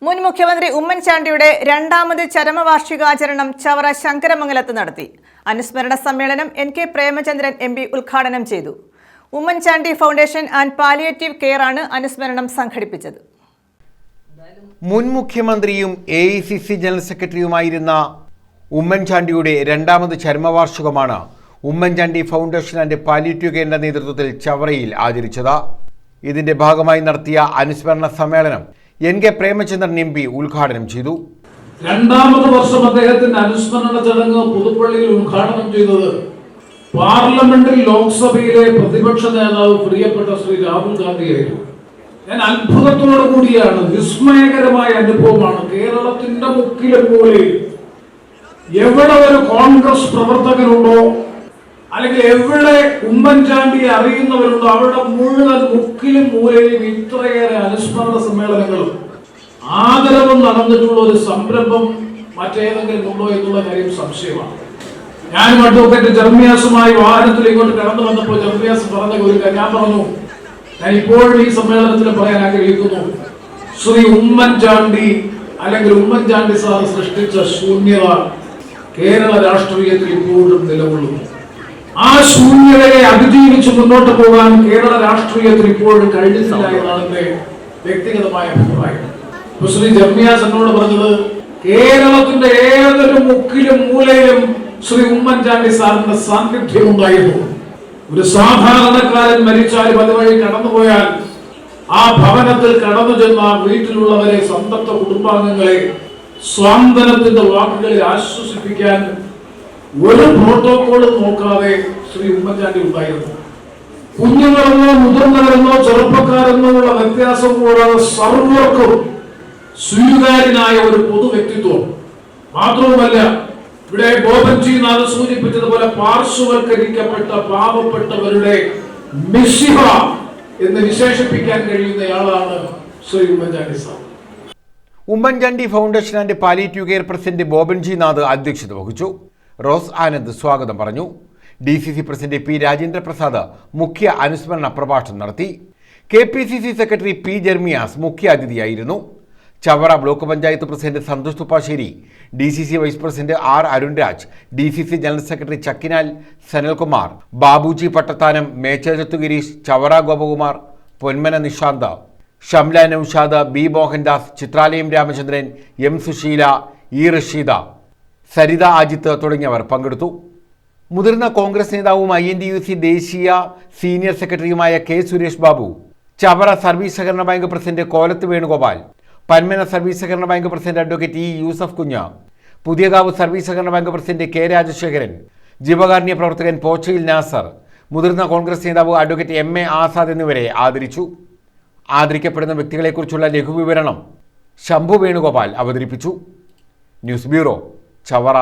മുൻ മുഖ്യമന്ത്രി ഉമ്മൻചാണ്ടിയുടെ രണ്ടാമത് ചരമവാർഷികാചരണം ചവറ ശങ്കരമംഗലത്ത് നടത്തി. അനുസ്മരണ സമ്മേളനം N.K. പ്രേമചന്ദ്രൻ MP ഉദ്ഘാടനം ചെയ്തു. Oommen Chandy foundation and palliative care ആണ് അനുസ്മരണം സംഘടിപ്പിച്ചത്. മുൻ മുഖ്യമന്ത്രിയും AICC ജനറൽ സെക്രട്ടറിയുമായിരുന്ന ഉമ്മൻചാണ്ടിയുടെ രണ്ടാമത് ചരമവാർഷികമാണ് ഉമ്മൻചാണ്ടി ഫൗണ്ടേഷൻ ആൻഡ് പാലിയേറ്റീവ് കെയറിന്റെ നേതൃത്വത്തിൽ ചവറയിൽ ആചരിച്ചത്. ഇതിന്റെ ഭാഗമായി നടത്തിയ അനുസ്മരണ സമ്മേളനം N.K. പ്രേമചന്ദ്രൻ MP ഉദ്ഘാടനം ചെയ്തു. രണ്ടാമത് വർഷം അദ്ദേഹത്തിന്റെ അനുസ്മരണ ചടങ്ങ് പുതുപ്പള്ളിയിൽ ഉദ്ഘാടനം ചെയ്തത് പാർലമെന്റിൽ ലോക്സഭയിലെ പ്രതിപക്ഷ നേതാവ് പ്രിയപ്പെട്ട ശ്രീ രാഹുൽ ഗാന്ധിയായിരുന്നു. ഞാൻ അത്ഭുതത്തോടു കൂടിയാണ്, വിസ്മയകരമായ അനുഭവമാണ്. കേരളത്തിന്റെ മുക്കിലും മൂലയിൽ എവിടെ ഒരു കോൺഗ്രസ് പ്രവർത്തകനുണ്ടോ, അല്ലെങ്കിൽ എവിടെ ഉമ്മൻചാണ്ടിയെ അറിയുന്നവരുണ്ടോ, അവിടെ മുഴുവൻ മുക്കിലും മൂലയിലും ഇത്രയേറെ അനുസ്മരണ സമ്മേളനങ്ങളും ആദരവും നടന്നിട്ടുള്ള ഒരു സംരംഭം മറ്റേതെങ്കിലും ഉണ്ടോ എന്നുള്ള കാര്യം സംശയമാണ്. ഞാനും അഡ്വക്കേറ്റ് ജർമിയാസുമായി വാഹനത്തിൽ ഇങ്ങോട്ട് കടന്നു വന്നപ്പോൾ ജർമിയാസ് പറഞ്ഞ ഒരു ഞാൻ പറഞ്ഞു, ഞാൻ ഇപ്പോഴും ഈ സമ്മേളനത്തിൽ പറയാൻ ആഗ്രഹിക്കുന്നു, ശ്രീ ഉമ്മൻചാണ്ടി അല്ലെങ്കിൽ ഉമ്മൻചാണ്ടി സാർ സൃഷ്ടിച്ച ശൂന്യത കേരള രാഷ്ട്രീയത്തിൽ ഇപ്പോഴും നിലകൊള്ളുന്നു. ആ ശൂന്യതയെ അതിജീവിച്ച് മുന്നോട്ട് പോകാൻ കേരള രാഷ്ട്രീയത്തിൽ ഇപ്പോഴും കഴിഞ്ഞിട്ടില്ല എന്നാണ് എന്റെ വ്യക്തിഗതമായ അഭിപ്രായം. ശ്രീ ജർമിയാസ് എന്നോട് പറഞ്ഞത്, കേരളത്തിന്റെ ഏതൊരു മുക്കിലും മൂലയിലും ശ്രീ ഉമ്മൻചാണ്ടി സാറിന്റെ സാന്നിധ്യം ഉണ്ടായിരുന്നു. ഒരു സാധാരണക്കാരൻ മരിച്ചാലും അതുവഴി കടന്നുപോയാൽ ആ ഭവനത്തിൽ കടന്നു ചെന്ന വീട്ടിലുള്ളവരെ, സന്തപ്ത കുടുംബാംഗങ്ങളെ സ്വാന്തനത്തിന്റെ വാക്കുകളിൽ ആശ്വസിപ്പിക്കാൻ ഒരു പ്രോട്ടോകോളും നോക്കാതെ ശ്രീ ഉമ്മൻചാണ്ടി ഉണ്ടായിരുന്നു. കുഞ്ഞുങ്ങളെന്നോ മുതിർന്നവരെന്നോ ചെറുപ്പക്കാരെന്നോ ഉള്ള വ്യത്യാസം കൂടാതെ സർവർക്കും സ്വീകാര്യനായ ഒരു പൊതു വ്യക്തിത്വം. മാത്രവുമല്ല, ഇവിടെ ബോബൻജി നാഥ് സൂചിപ്പിച്ചതുപോലെ പാർശ്വവൽക്കരിക്കപ്പെട്ട പാവപ്പെട്ടവരുടെ മിശിഹ എന്ന് വിശേഷിപ്പിക്കാൻ കഴിയുന്നയാളാണ് Shri Oommen Chandy sir. Oommen Chandy foundation and palliative care president Bobanji Nath അധ്യക്ഷത വഹിച്ചു. റോസ് ആനന്ദ് സ്വാഗതം പറഞ്ഞു. DCC president P. Rajendra Prasad മുഖ്യ അനുസ്മരണ പ്രഭാഷണം നടത്തി. KPCC secretary P. ജർമിയാസ് മുഖ്യാതിഥിയായിരുന്നു. Chavara block panchayat president Santhosh Thuppassery, DCC vice president R. Arunraj, DCC general secretary Chakkinal Sanalkumar, Babuji Pattathanam, Mecharathu Gireesh, Chavara Gopakumar, Ponmana Nishanth, Shamla Noushad, B. Mohandas, Chithralayam Ramachandran, M. Susheela, E. Rasheeda, Saritha Ajith തുടങ്ങിയവർ പങ്കെടുത്തു. മുതിർന്ന കോൺഗ്രസ് നേതാവും INTUC ദേശീയ സീനിയർ സെക്രട്ടറിയുമായ K. സുരേഷ് ബാബു, ചവറ സർവീസ് സഹകരണ bank president Kolath Venugopal, Panmana service സഹകരണ bank president advocate E. Yusuf Kunja, Puthiyakavu service സഹകരണ ബാങ്ക് പ്രസിഡന്റ് K. രാജശേഖരൻ, ജീവകാരുണ്യ പ്രവർത്തകൻ പോച്ചയിൽ നാസർ, മുതിർന്ന കോൺഗ്രസ് നേതാവ് അഡ്വക്കേറ്റ് M.A. ആസാദ് എന്നിവരെ ആദരിച്ചു. ആദരിക്കപ്പെടുന്ന വ്യക്തികളെക്കുറിച്ചുള്ള ലഘുവിവരണം ശംഭു വേണുഗോപാൽ അവതരിപ്പിച്ചു. News bureau, Chavara.